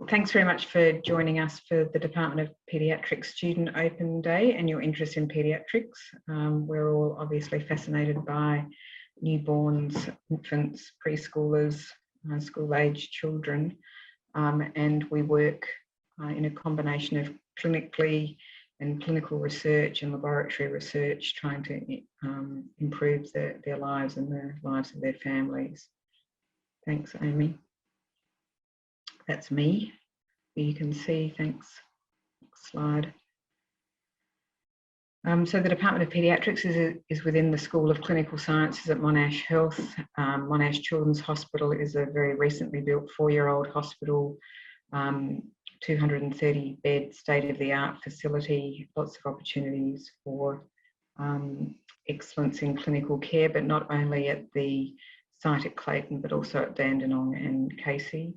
Thanks very much for joining us for the Department of Paediatrics Student Open Day and your interest in paediatrics. We're all obviously fascinated by newborns, infants, preschoolers, school-age children, and we work in a combination of clinical research and laboratory research, trying to improve their lives and the lives of their families. Thanks, Amy. That's me. You can see, thanks. Next slide. So the Department of Paediatrics is within the School of Clinical Sciences at Monash Health. Monash Children's Hospital is a very recently built 4-year-old hospital, 230 bed state-of-the-art facility, lots of opportunities for excellence in clinical care, but not only at the site at Clayton, but also at Dandenong and Casey.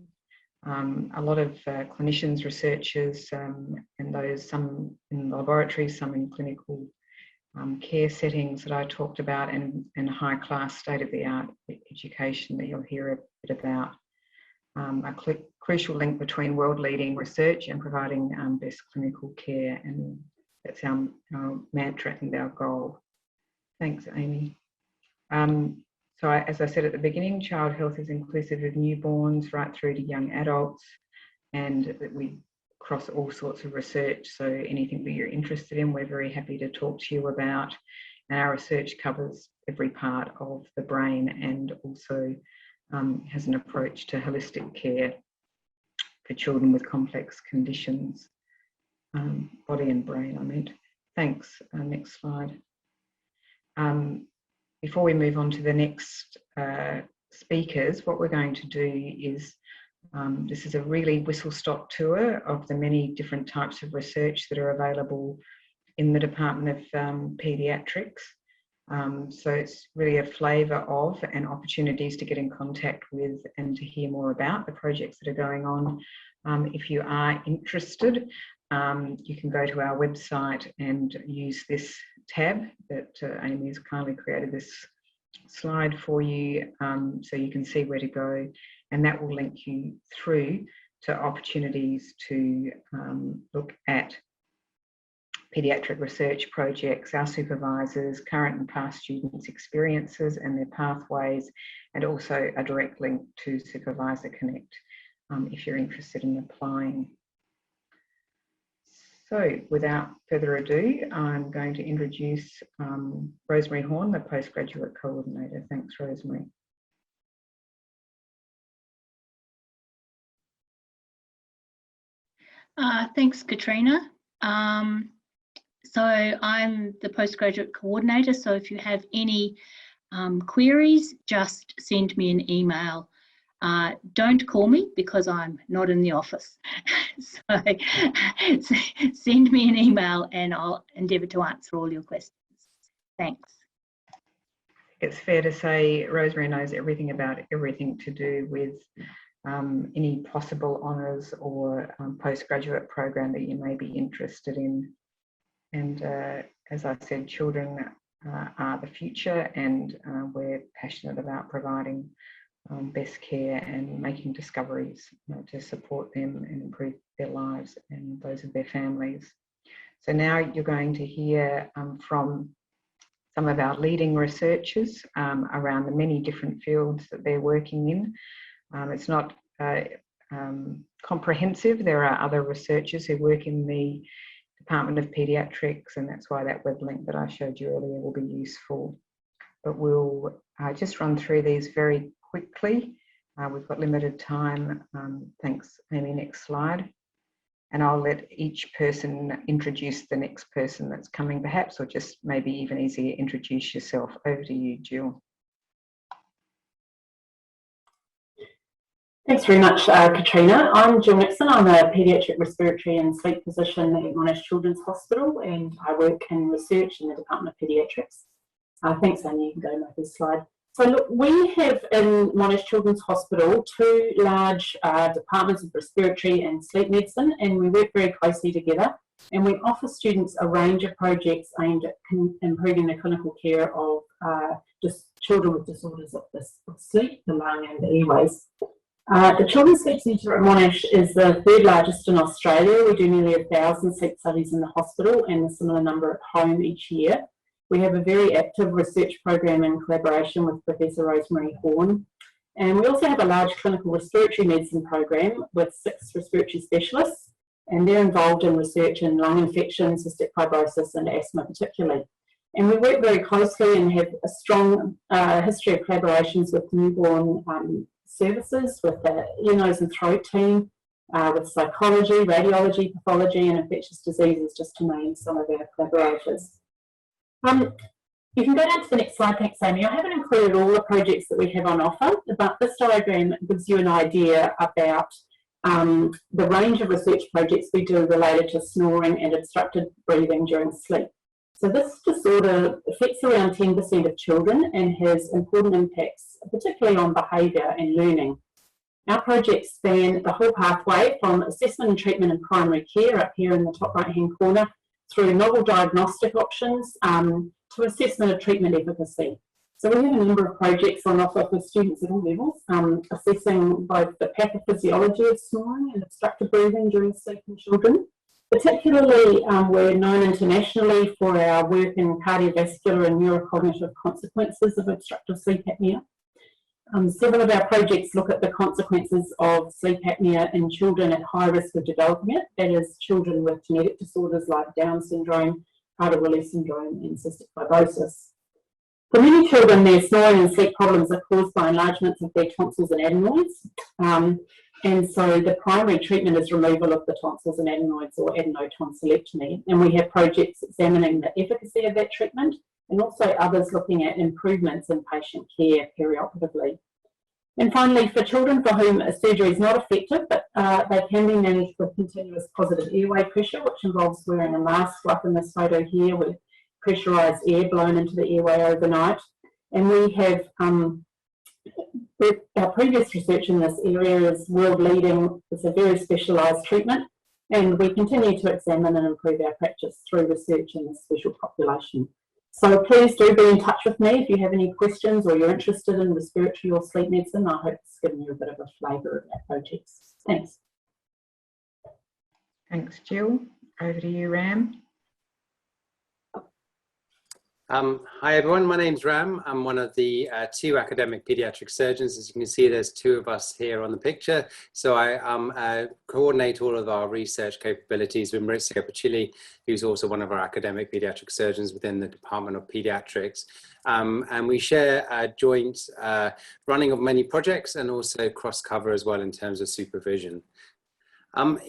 A lot of clinicians, researchers, and those, some in laboratories, some in clinical care settings that I talked about, and high-class state-of-the-art education that you'll hear a bit about. A crucial link between world-leading research and providing best clinical care, and that's our mantra and our goal. Thanks, Amy. So as I said at the beginning, child health is inclusive of newborns right through to young adults, and that we cross all sorts of research. So anything that you're interested in, we're very happy to talk to you about. And our research covers every part of the brain, and also has an approach to holistic care for children with complex conditions, body and brain, I meant. Thanks. Next slide. Before we move on to the next speakers, what we're going to do is, this is a really whistle-stop tour of the many different types of research that are available in the Department of Paediatrics. So it's really a flavour of and opportunities to get in contact with and to hear more about the projects that are going on. If you are interested, you can go to our website and use this tab that Amy has kindly created this slide for you, so you can see where to go, and that will link you through to opportunities to look at paediatric research projects, our supervisors, current and past students' experiences and their pathways, and also a direct link to Supervisor Connect if you're interested in applying. So without further ado, I'm going to introduce Rosemary Horn, the Postgraduate Coordinator. Thanks, Rosemary. Thanks, Katrina. So I'm the Postgraduate Coordinator, so if you have any queries, just send me an email. Don't call me because I'm not in the office. So send me an email and I'll endeavour to answer all your questions. Thanks. It's fair to say Rosemary knows everything about everything to do with any possible honours or postgraduate program that you may be interested in. And as I said, children are the future, and we're passionate about providing best care and making discoveries to support them and improve their lives and those of their families. So now you're going to hear from some of our leading researchers around the many different fields that they're working in. It's not comprehensive. There are other researchers who work in the Department of Paediatrics, and that's why that web link that I showed you earlier will be useful. But we'll just run through these very quickly. We've got limited time. Thanks, Amy. Next slide. And I'll let each person introduce the next person that's coming perhaps, or just maybe even easier, introduce yourself. Over to you, Jill. Thanks very much, Katrina. I'm Jim Nixon. I'm a paediatric respiratory and sleep physician at Monash Children's Hospital, and I work in research in the Department of Paediatrics. Thanks, Amy. You can go to my first slide. So look, we have in Monash Children's Hospital 2 large departments of respiratory and sleep medicine, and we work very closely together, and we offer students a range of projects aimed at improving the clinical care of just children with disorders of sleep, the lung and the airways. The Children's Sleep Centre at Monash is the third largest in Australia. We do nearly 1,000 sleep studies in the hospital and a similar number at home each year. We have a very active research program in collaboration with Professor Rosemary Horn. And we also have a large clinical respiratory medicine program with 6 respiratory specialists, and they're involved in research in lung infections, cystic fibrosis, and asthma particularly. And we work very closely and have a strong history of collaborations with newborn services, with the ear, nose and throat team, with psychology, radiology, pathology and infectious diseases, just to name some of our collaborators. You can go down to the next slide, thanks Amy. I haven't included all the projects that we have on offer, but this diagram gives you an idea about the range of research projects we do related to snoring and obstructed breathing during sleep. So this disorder affects around 10% of children and has important impacts, particularly on behaviour and learning. Our projects span the whole pathway from assessment and treatment in primary care, up here in the top right-hand corner, through novel diagnostic options to assessment of treatment efficacy. So we have a number of projects on offer for students at all levels, assessing both the pathophysiology of snoring and obstructed breathing during sleep in children. Particularly, we're known internationally for our work in cardiovascular and neurocognitive consequences of obstructive sleep apnea. Several of our projects look at the consequences of sleep apnea in children at high risk of developing it, that is, children with genetic disorders like Down syndrome, Prader-Willi syndrome, and cystic fibrosis. For many children, their snoring and sleep problems are caused by enlargements of their tonsils and adenoids. And so the primary treatment is removal of the tonsils and adenoids, or adenotonsillectomy. And we have projects examining the efficacy of that treatment, and also others looking at improvements in patient care perioperatively. And finally, for children for whom a surgery is not effective, but they can be managed with continuous positive airway pressure, which involves wearing a mask, like in this photo here, with pressurised air blown into the airway overnight. And we have our previous research in this area is world leading. It's a very specialised treatment, and we continue to examine and improve our practice through research in this special population. So please do be in touch with me if you have any questions or you're interested in respiratory or sleep medicine. I hope it's given you a bit of a flavour of our projects. Thanks. Thanks, Jill. Over to you, Ram. Hi everyone, my name's Ram. I'm one of the 2 academic paediatric surgeons. As you can see, there's 2 of us here on the picture. So I coordinate all of our research capabilities with Maurizio Pacilli, who's also one of our academic paediatric surgeons within the Department of Paediatrics. And we share a joint running of many projects and also cross cover as well in terms of supervision.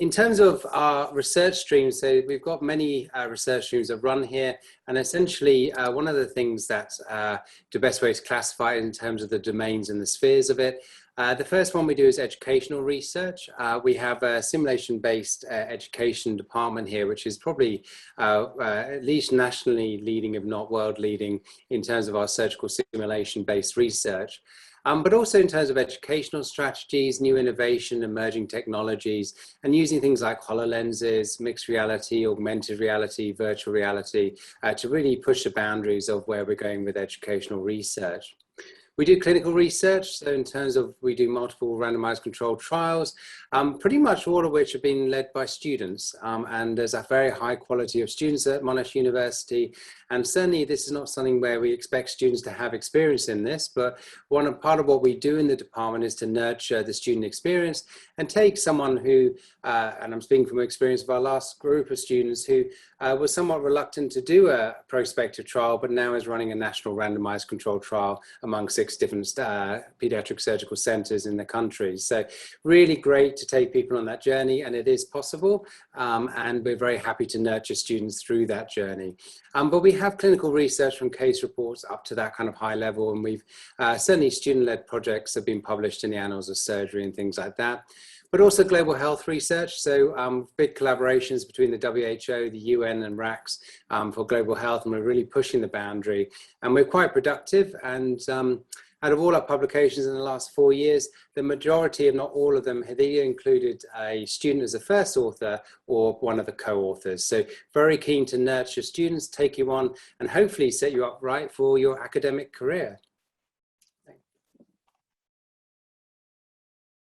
In terms of our research streams, so we've got many research streams that run here, and essentially one of the things that the best way to classify it in terms of the domains and the spheres of it. The first one we do is educational research. We have a simulation-based education department here, which is probably at least nationally leading, if not world leading, in terms of our surgical simulation-based research. But also in terms of educational strategies, new innovation, emerging technologies, and using things like HoloLenses, mixed reality, augmented reality, virtual reality, to really push the boundaries of where we're going with educational research. We do clinical research, so in terms of we do multiple randomized controlled trials, pretty much all of which have been led by students. And there's a very high quality of students at Monash University. And certainly this is not something where we expect students to have experience in this, but part of what we do in the department is to nurture the student experience and take someone who, and I'm speaking from experience of our last group of students who was somewhat reluctant to do a prospective trial, but now is running a national randomized controlled trial among 6 different paediatric surgical centres in the country. So really great to take people on that journey, and it is possible, and we're very happy to nurture students through that journey. But we have clinical research from case reports up to that kind of high level, and we've certainly student-led projects have been published in the Annals of Surgery and things like that. But also global health research, so big collaborations between the WHO, the UN and RACS for global health, and we're really pushing the boundary, and we're quite productive. And out of all our publications in the last 4 years, the majority, if not all of them, have either included a student as a first author or one of the co-authors. So very keen to nurture students, take you on, and hopefully set you up right for your academic career.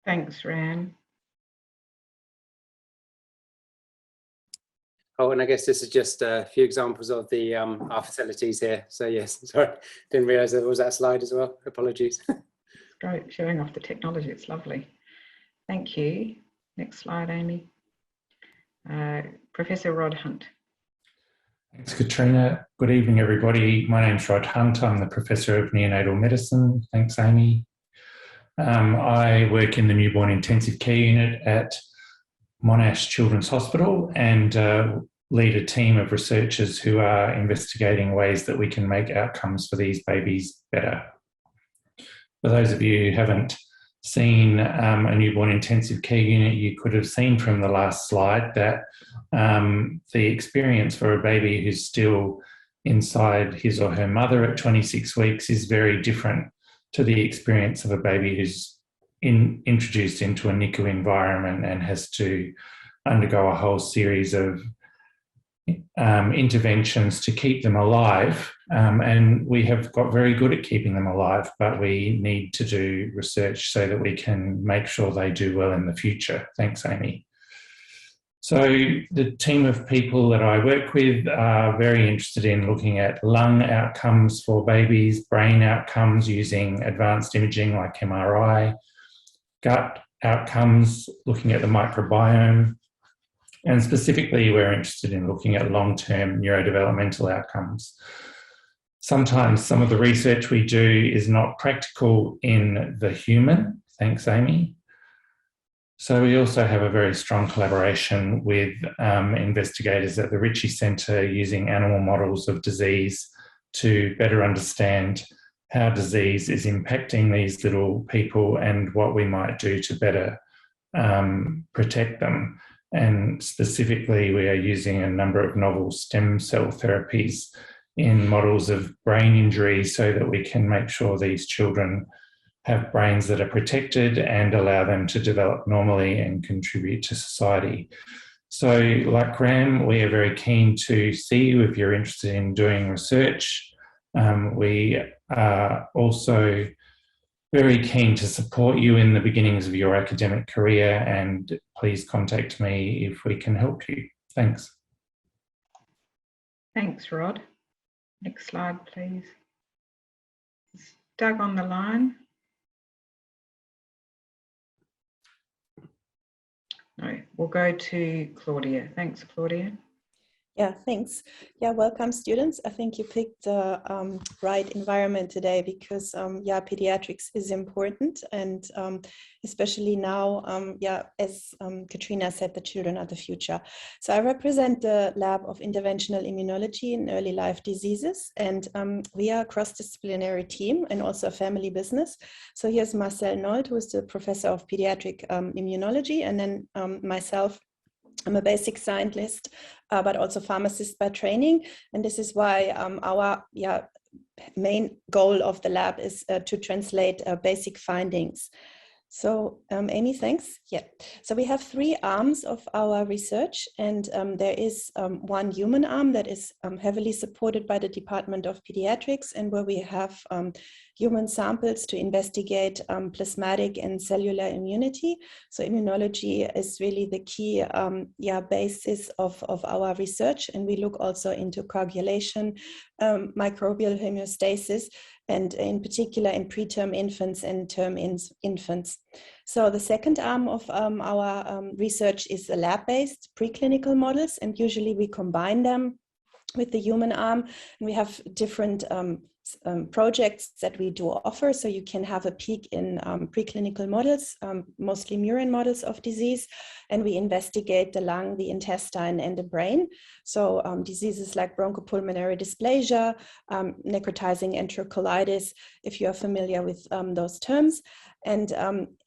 Thanks, Ram. Oh, and I guess this is just a few examples of the our facilities here. So yes, sorry, didn't realise there was that slide as well. Apologies. Great, showing off the technology. It's lovely. Thank you. Next slide, Amy. Professor Rod Hunt. Thanks, Katrina. Good evening, everybody. My name's Rod Hunt. I'm the Professor of Neonatal Medicine. Thanks, Amy. I work in the Newborn Intensive Care Unit at Monash Children's Hospital and lead a team of researchers who are investigating ways that we can make outcomes for these babies better. For those of you who haven't seen a newborn intensive care unit, you could have seen from the last slide that the experience for a baby who's still inside his or her mother at 26 weeks is very different to the experience of a baby who's introduced into a NICU environment and has to undergo a whole series of interventions to keep them alive. And we have got very good at keeping them alive, but we need to do research so that we can make sure they do well in the future. Thanks, Amy. So the team of people that I work with are very interested in looking at lung outcomes for babies, brain outcomes using advanced imaging like MRI, gut outcomes, looking at the microbiome, and specifically we're interested in looking at long-term neurodevelopmental outcomes. Sometimes some of the research we do is not practical in the human. Thanks, Amy. So we also have a very strong collaboration with investigators at the Ritchie Centre using animal models of disease to better understand how disease is impacting these little people and what we might do to better protect them. And specifically, we are using a number of novel stem cell therapies in models of brain injury so that we can make sure these children have brains that are protected and allow them to develop normally and contribute to society. So like Ram, we are very keen to see you if you're interested in doing research. We are also very keen to support you in the beginnings of your academic career, and please contact me if we can help you. Thanks. Thanks, Rod. Next slide, please. Is Doug on the line? No, we'll go to Claudia. Thanks, Claudia. Yeah, thanks. Yeah, welcome students. I think you picked the right environment today because yeah, pediatrics is important, and especially now, yeah, as Katrina said, the children are the future. So I represent the Lab of Interventional Immunology in Early Life Diseases, and we are a cross-disciplinary team and also a family business. So here's Marcel Nold, who is the Professor of Pediatric Immunology, and then myself, I'm a basic scientist, but also pharmacist by training. And this is why our main goal of the lab is to translate basic findings. So Amy, thanks. Yeah. So we have 3 arms of our research, and there is one human arm that is heavily supported by the Department of Pediatrics, and where we have human samples to investigate plasmatic and cellular immunity. So immunology is really the key basis of our research, and we look also into coagulation, microbial homeostasis, and in particular in preterm infants and term infants. So the second arm of our research is lab-based preclinical models, and usually we combine them with the human arm, and we have different projects that we do offer. So you can have a peek in preclinical models, mostly murine models of disease, and we investigate the lung, the intestine, and the brain. So diseases like bronchopulmonary dysplasia, necrotizing enterocolitis, if you are familiar with those terms. And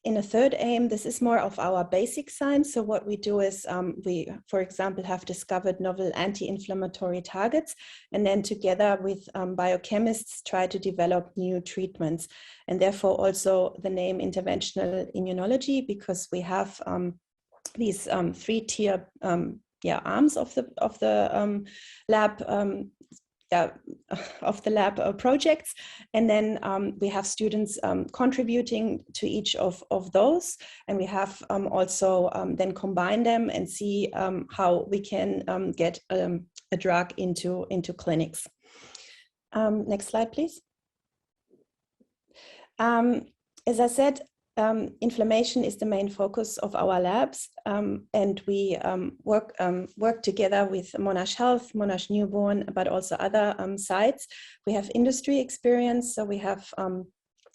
in a third aim, this is more of our basic science. So what we do is we, for example, have discovered novel anti-inflammatory targets, and then together with biochemists try to develop new treatments. And therefore also the name interventional immunology, because we have these 3-tier arms of the lab the lab projects. And then we have students contributing to each of those. And we have also then combine them and see how we can get a drug into clinics. Next slide, please. As I said, inflammation is the main focus of our labs, and we work together with Monash Health, Monash Newborn, but also other sites. We have industry experience, so we have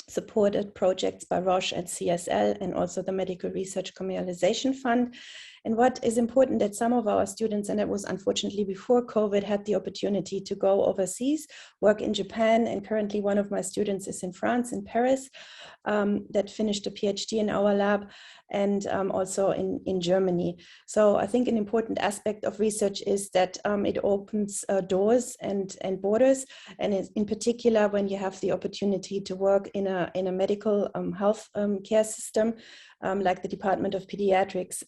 supported projects by Roche and CSL, and also the Medical Research Commercialization Fund. And what is important that some of our students, and it was unfortunately before COVID, had the opportunity to go overseas, work in Japan, and currently one of my students is in France, in Paris, that finished a PhD in our lab, and also in Germany. So I think an important aspect of research is that it opens doors and borders, and in particular when you have the opportunity to work in a medical health care system, like the Department of Paediatrics,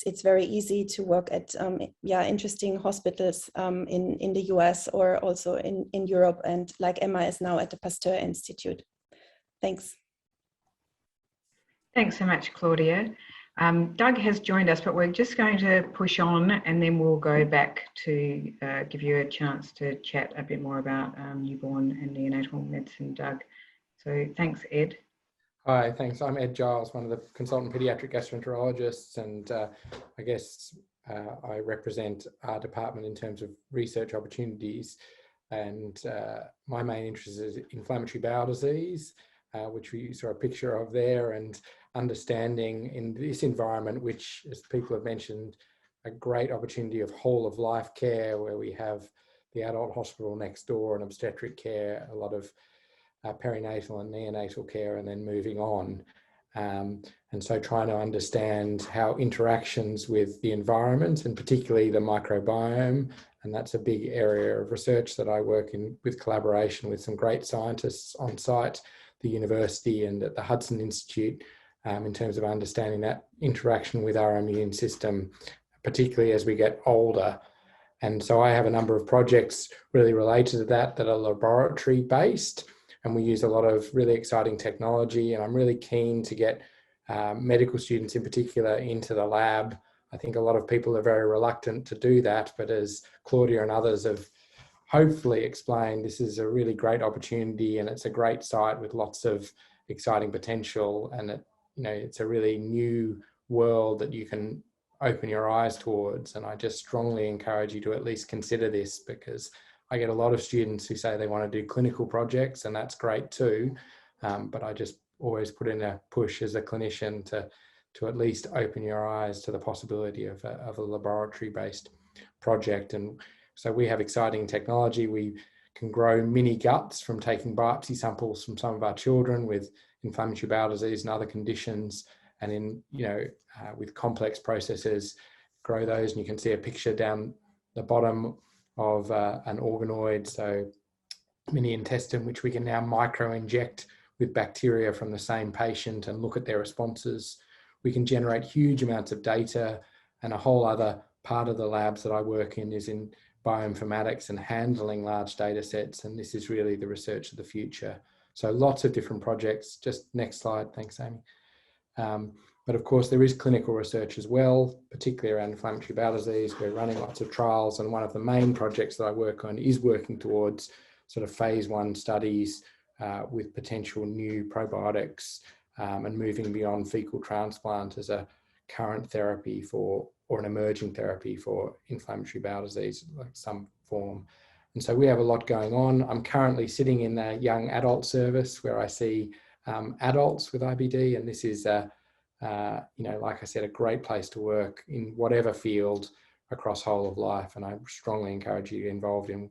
it's very easy to work at interesting hospitals in the US or also in Europe, and like Emma is now at the Pasteur Institute. Thanks. Thanks so much, Claudia. Doug has joined us, but we're just going to push on and then we'll go back to give you a chance to chat a bit more about newborn and neonatal medicine, Doug. So thanks, Ed. Hi, thanks. I'm Ed Giles, one of the consultant pediatric gastroenterologists, and I guess I represent our department in terms of research opportunities. And my main interest is inflammatory bowel disease, which we saw a picture of there, and understanding in this environment, which, as people have mentioned, a great opportunity of whole of life care, where we have the adult hospital next door and obstetric care, a lot of perinatal and neonatal care, and then moving on. And so trying to understand how interactions with the environment, and particularly the microbiome, and that's a big area of research that I work in with collaboration with some great scientists on site, the university and at the Hudson Institute, in terms of understanding that interaction with our immune system, particularly as we get older. And so I have a number of projects really related to that are laboratory based, and we use a lot of really exciting technology, and I'm really keen to get medical students in particular into the lab. I think a lot of people are very reluctant to do that, but as Claudia and others have hopefully explained, this is a really great opportunity, and it's a great site with lots of exciting potential, and it's a really new world that you can open your eyes towards. And I just strongly encourage you to at least consider this, because I get a lot of students who say they want to do clinical projects, and that's great too. But I just always put in a push as a clinician to at least open your eyes to the possibility of a laboratory-based project. And so we have exciting technology. We can grow mini guts from taking biopsy samples from some of our children with inflammatory bowel disease and other conditions, and with complex processes, grow those. And you can see a picture down the bottom of an organoid, so mini intestine, which we can now micro-inject with bacteria from the same patient and look at their responses. We can generate huge amounts of data, and a whole other part of the labs that I work in is in bioinformatics and handling large data sets, and this is really the research of the future. So lots of different projects. Just next slide, thanks Amy. But of course there is clinical research as well, particularly around inflammatory bowel disease. We're running lots of trials, and one of the main projects that I work on is working towards sort of phase 1 studies with potential new probiotics, and moving beyond fecal transplant as a current therapy or an emerging therapy for inflammatory bowel disease, like some form. And so we have a lot going on. I'm currently sitting in the young adult service where I see adults with IBD, and this is like I said, a great place to work in whatever field across whole of life. And I strongly encourage you to get involved in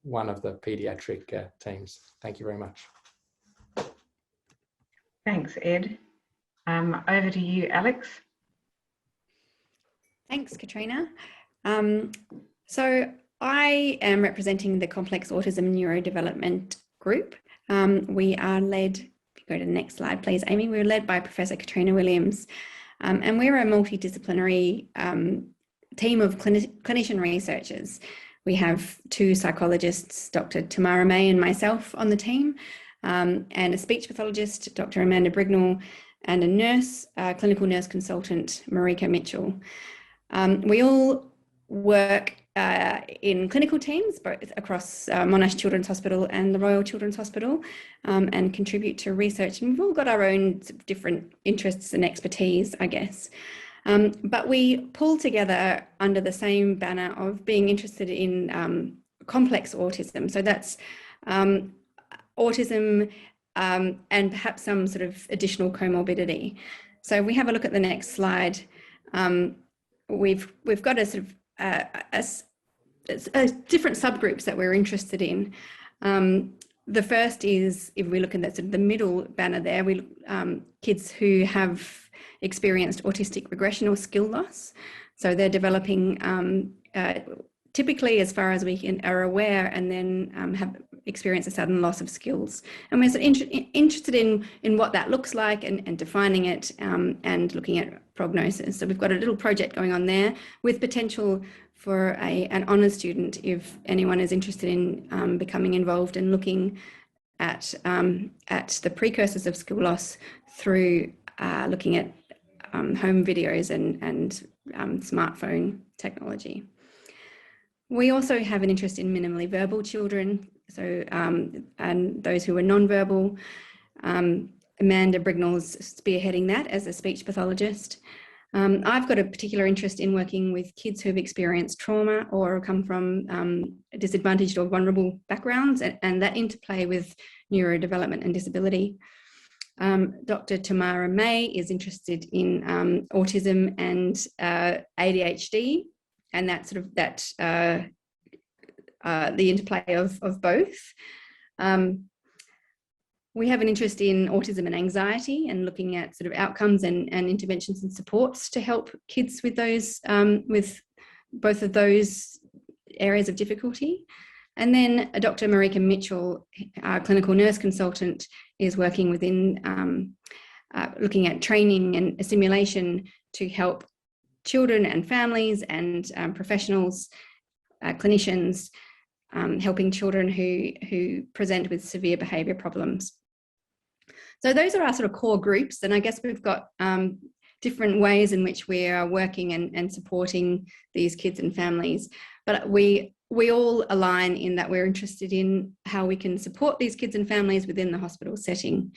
one of the pediatric teams. Thank you very much. Thanks, Ed. Over to you, Alex. Thanks, Katrina. So I am representing the Complex Autism Neurodevelopment Group. We are led, if you go to the next slide, please, Amy, we're led by Professor Katrina Williams, and we're a multidisciplinary team of clinician researchers. We have 2 psychologists, Dr. Tamara May and myself on the team, and a speech pathologist, Dr. Amanda Brignall, and a nurse, clinical nurse consultant, Marika Mitchell. We all work in clinical teams, both across Monash Children's Hospital and the Royal Children's Hospital, and contribute to research. And we've all got our own different interests and expertise, I guess. But we pull together under the same banner of being interested in complex autism. So that's autism and perhaps some sort of additional comorbidity. So if we have a look at the next slide, we've got a sort of different subgroups that we're interested in. The first is, if we look at that sort of the middle banner there, kids who have experienced autistic regression or skill loss. So they're developing typically, as far as we are aware, and then have experienced a sudden loss of skills. And we're sort of interested in what that looks like and defining it and looking at prognosis. So we've got a little project going on there with potential for an honours student, if anyone is interested in becoming involved and looking at the precursors of skill loss through looking at home videos and smartphone technology. We also have an interest in minimally verbal children, so and those who are non-verbal. Amanda Brignall's spearheading that as a speech pathologist. I've got a particular interest in working with kids who have experienced trauma or come from disadvantaged or vulnerable backgrounds, and that interplay with neurodevelopment and disability. Dr. Tamara May is interested in autism and ADHD, and that sort of the interplay of both. We have an interest in autism and anxiety and looking at sort of outcomes and interventions and supports to help kids with those, with both of those areas of difficulty. And then Dr. Marika Mitchell, our clinical nurse consultant, is working within looking at training and assimilation to help children and families and professionals, clinicians, helping children who present with severe behaviour problems. So those are our sort of core groups, and I guess we've got different ways in which we are working and supporting these kids and families. But we all align in that we're interested in how we can support these kids and families within the hospital setting.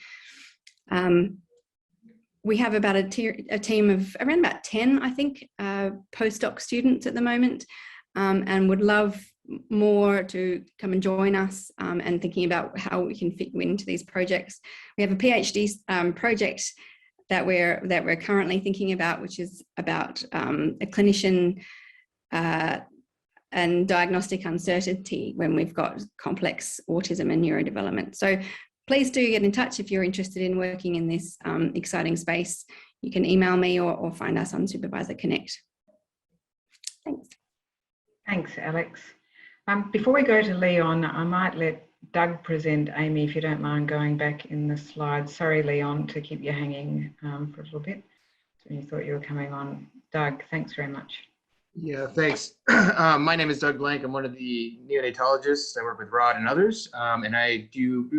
We have about a team of around about 10, I think, postdoc students at the moment, and would love more to come and join us and thinking about how we can fit into these projects. We have a PhD project that we're currently thinking about, which is about a clinician and diagnostic uncertainty when we've got complex autism and neurodevelopment. So please do get in touch if you're interested in working in this exciting space. You can email me or find us on Supervisor Connect. Thanks. Thanks, Alex. Before we go to Leon, I might let Doug present Amy, if you don't mind going back in the slides. Sorry, Leon, to keep you hanging for a little bit. You thought you were coming on. Doug, thanks very much. Yeah, thanks. My name is Doug Blank. I'm one of the neonatologists. I work with Rod and others, and I do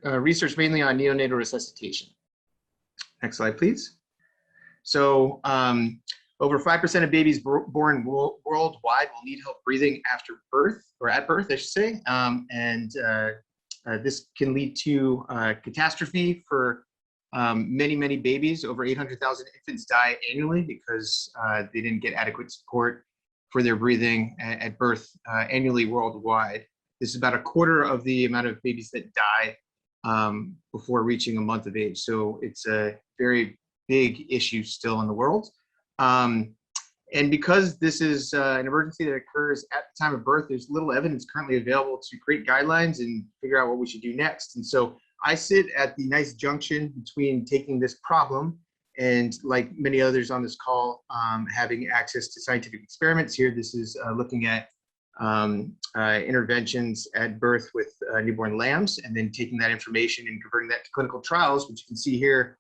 research mainly on neonatal resuscitation. Next slide, please. So over 5% of babies born worldwide will need help breathing after birth, or at birth, I should say. This can lead to catastrophe for many, many babies. Over 800,000 infants die annually because they didn't get adequate support for their breathing at birth annually worldwide. This is about a quarter of the amount of babies that die before reaching a month of age. So it's a very big issue still in the world. And because this is an emergency that occurs at the time of birth, there's little evidence currently available to create guidelines and figure out what we should do next. And so I sit at the nice junction between taking this problem and, like many others on this call, having access to scientific experiments here. This is looking at interventions at birth with newborn lambs, and then taking that information and converting that to clinical trials, which you can see here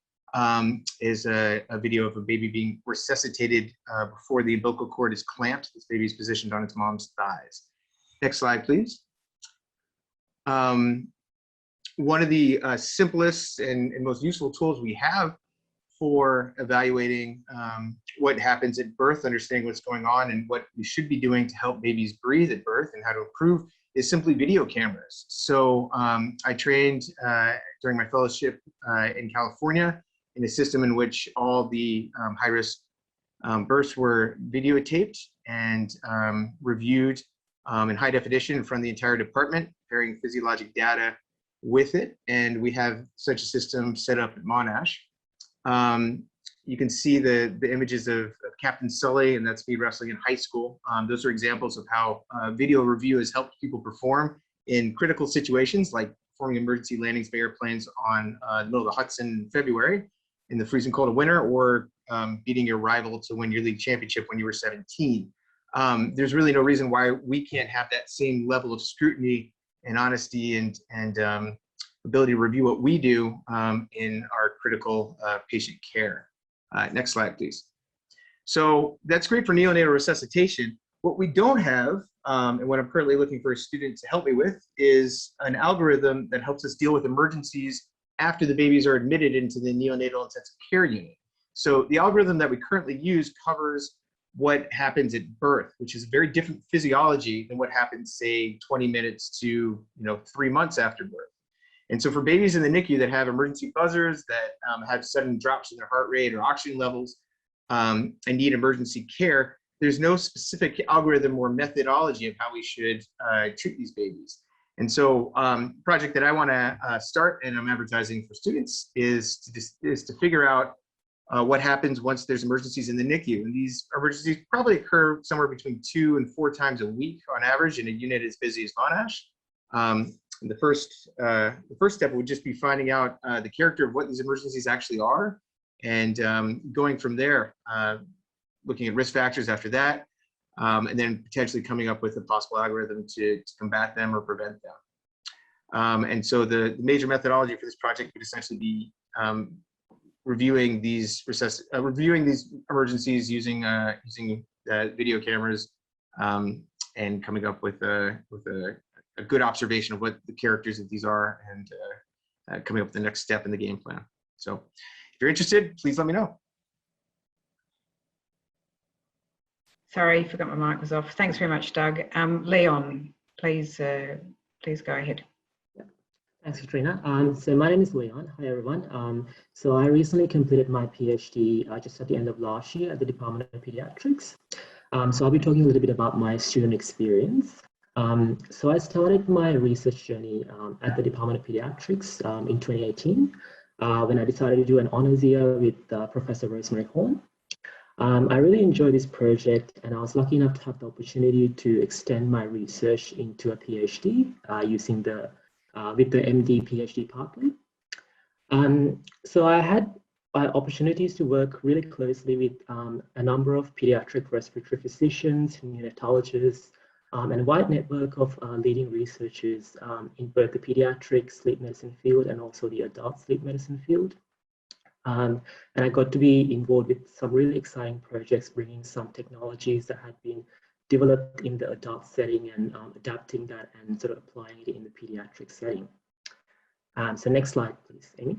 is a video of a baby being resuscitated before the umbilical cord is clamped. This baby is positioned on its mom's thighs. Next slide, please. One of the simplest and most useful tools we have for evaluating what happens at birth, understanding what's going on and what we should be doing to help babies breathe at birth and how to improve is simply video cameras. So I trained during my fellowship in California in a system in which all the high-risk births were videotaped and reviewed in high definition in front of the entire department, pairing physiologic data with it. And we have such a system set up at Monash. You can see the images of Captain Sully and that speed wrestling in high school. Those are examples of how video review has helped people perform in critical situations like performing emergency landings of airplanes on the middle of the Hudson in February in the freezing cold of winter, or beating your rival to win your league championship when you were 17. There's really no reason why we can't have that same level of scrutiny and honesty and ability to review what we do in our critical patient care. Next slide, please. So that's great for neonatal resuscitation. What we don't have, and what I'm currently looking for a student to help me with, is an algorithm that helps us deal with emergencies after the babies are admitted into the neonatal intensive care unit. So the algorithm that we currently use covers what happens at birth, which is very different physiology than what happens, say, 20 minutes to 3 months after birth. And so for babies in the NICU that have emergency buzzers, that have sudden drops in their heart rate or oxygen levels and need emergency care, there's no specific algorithm or methodology of how we should treat these babies. And so the project that I want to start, and I'm advertising for students, is to figure out what happens once there's emergencies in the NICU. And these emergencies probably occur somewhere between 2 and 4 times a week on average in a unit as busy as Monash. The first step would just be finding out the character of what these emergencies actually are, and going from there, looking at risk factors after that, and then potentially coming up with a possible algorithm to combat them or prevent them. And so the major methodology for this project would essentially be reviewing these emergencies using video cameras, and coming up with a good observation of what the characters of these are, and coming up with the next step in the game plan. So if you're interested, please let me know. Sorry, forgot my mic was off. Thanks very much, Doug. Leon, please go ahead. Thanks, Katrina. So my name is Leon. Hi, everyone. So I recently completed my PhD just at the end of last year at the Department of Paediatrics. So I'll be talking a little bit about my student experience. So I started my research journey at the Department of Paediatrics in 2018 when I decided to do an honors year with Professor Rosemary Horn. I really enjoyed this project, and I was lucky enough to have the opportunity to extend my research into a PhD using with the MD PhD pathway. So I had opportunities to work really closely with a number of pediatric respiratory physicians, neonatologists, and a wide network of leading researchers in both the pediatric sleep medicine field and also the adult sleep medicine field. And I got to be involved with some really exciting projects, bringing some technologies that had been developed in the adult setting and adapting that and sort of applying it in the pediatric setting. So next slide, please, Amy.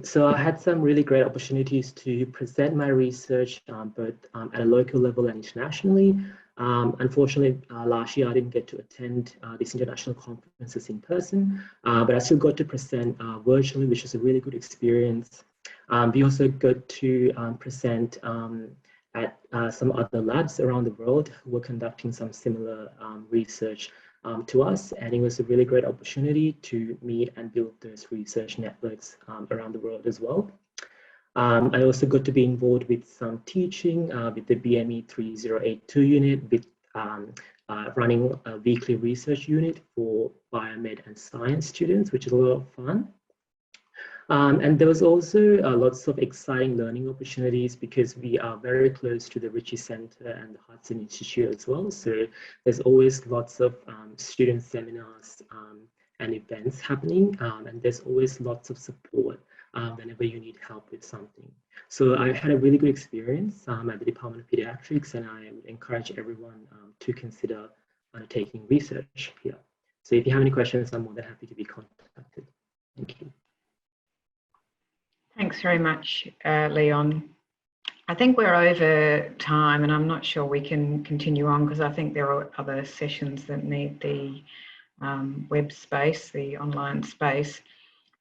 So I had some really great opportunities to present my research both at a local level and internationally. Unfortunately, last year I didn't get to attend these international conferences in person, but I still got to present virtually, which was a really good experience. We also got to present at some other labs around the world who were conducting some similar research to us, and it was a really great opportunity to meet and build those research networks around the world as well. I also got to be involved with some teaching with the BME 3082 unit, with running a weekly research unit for biomed and science students, which is a lot of fun. And there was also lots of exciting learning opportunities because we are very close to the Ritchie Center and the Hudson Institute as well. So there's always lots of student seminars and events happening, and there's always lots of support whenever you need help with something. So I had a really good experience at the Department of Paediatrics, and I would encourage everyone to consider undertaking research here. So if you have any questions, I'm more than happy to be contacted. Thank you. Thanks very much, Leon. I think we're over time, and I'm not sure we can continue on because I think there are other sessions that need the web space, the online space.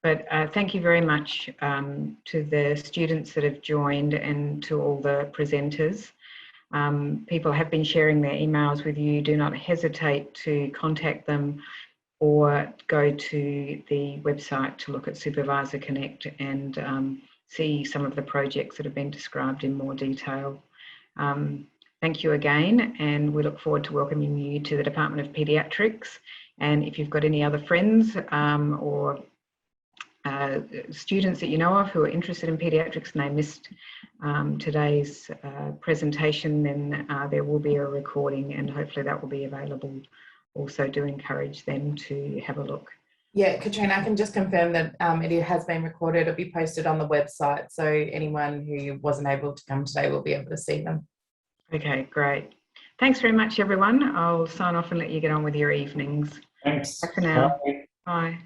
But thank you very much to the students that have joined and to all the presenters. People have been sharing their emails with you. Do not hesitate to contact them or go to the website to look at Supervisor Connect and see some of the projects that have been described in more detail. Thank you again, and we look forward to welcoming you to the Department of Paediatrics. And if you've got any other friends or students that you know of who are interested in paediatrics and they missed today's presentation, then there will be a recording and hopefully that will be available. Also do encourage them to have a look. Yeah, Katrina, I can just confirm that it has been recorded. It'll be posted on the website, so anyone who wasn't able to come today will be able to see them. Okay, great. Thanks very much, everyone. I'll sign off and let you get on with your evenings. Thanks. Bye for now. Bye. Bye.